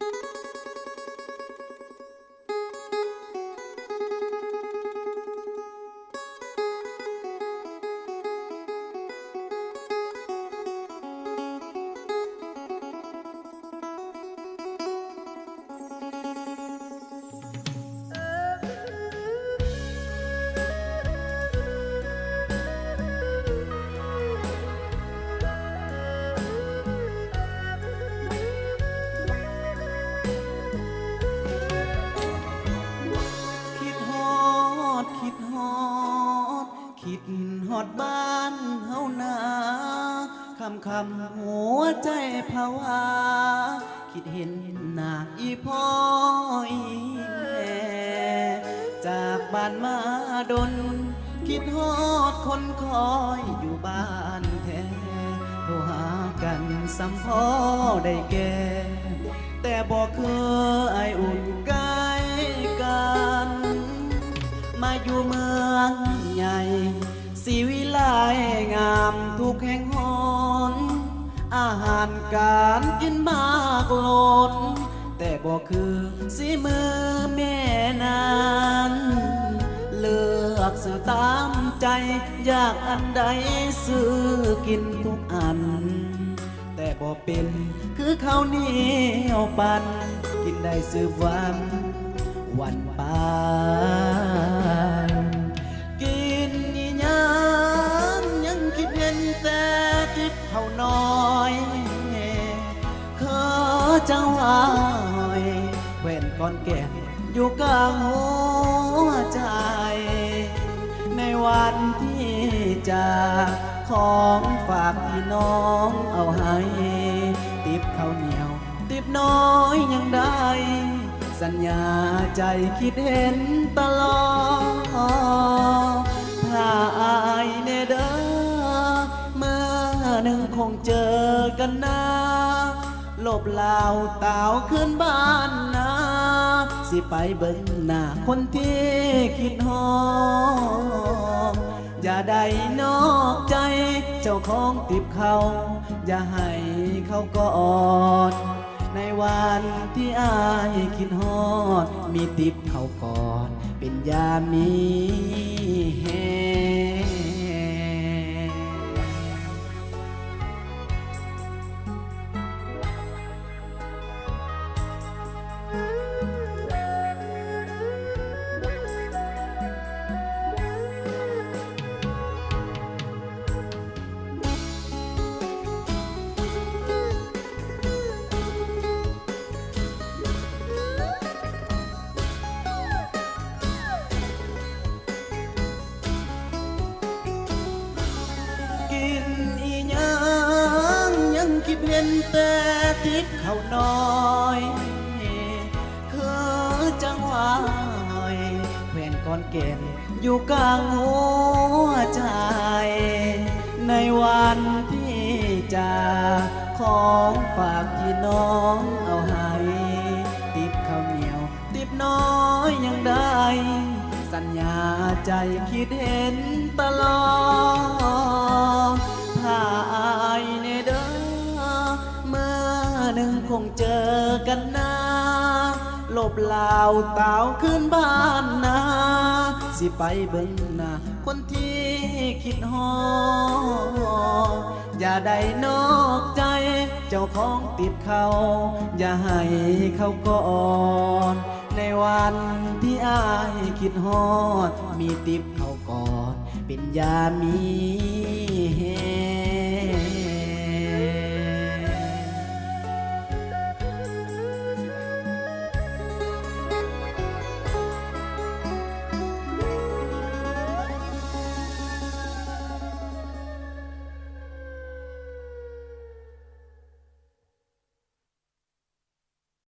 คิดฮอดคิดฮอดคิดฮอดบ้านเฮานาคำหัวใจภาวะคิดเห็นหน้าอีพ่ออีแม่จากบ้านมาดนคิดฮอดคนคอยอยู่บ้านแท้โทรหากันสัมพอได้แก่แต่บอกเคยอุ่นกายกัน มาอยู่เมืองใหญ่สีวิไลงามทุกแห่งหนอาหารการกินมากล้นแต่บอกคือสีมือแม่นั้นเลือกซื้อตามใจอยากอันใดซื้อกินทุกอันแต่บอกเป็นคือข้าวเหนียวปั่นกินได้ซื้อวันปานกินอีหยังคิดเห็นแต่ติดเท่าน้อยเคอเจ้าหอยแหวนก้อนแก่นอยู่กลางหัวใจในวันที่จากของฝากพี่น้องเอาให้ติบข้าวเหนียวติบน้อยยังได้สัญญาใจคิดเห็นตลอดถ้าอายเนเด้อเมื่อหนึ่งคงเจอกันนะลบลาวตาวขึ้นบ้านนะสิไปเบิ่งหน้าคนที่คิดฮอดอย่าได้นอกใจเจ้าของติบเขาอย่าให้เขากอดในวันที่อายคิดฮอดมีติบเขาก่อนเป็นยามีแฮคิดเห็นแต่ติดเขาน้อยคือจังหวะหอยแขวนก้อนแก่นอยู่กลางหัวใจในวันที่จากของฝากที่น้องเอาให้ติบข้าวเหนียวติบน้อยยังได้สัญญาใจคิดเห็นตลอดถ้าอายเนเด้อเมื่อหนึ่งคงเจอกันนะลบลาวตาวขึ้นบ้านนะสิไปเบิ่งหน้าคนที่คิดฮอดอย่าได้นอกใจเจ้าของติดเขาอย่าให้เขาก่อนในวันที่อายคิดฮอดมีติบเขาก่อนเป็นยามีแฮ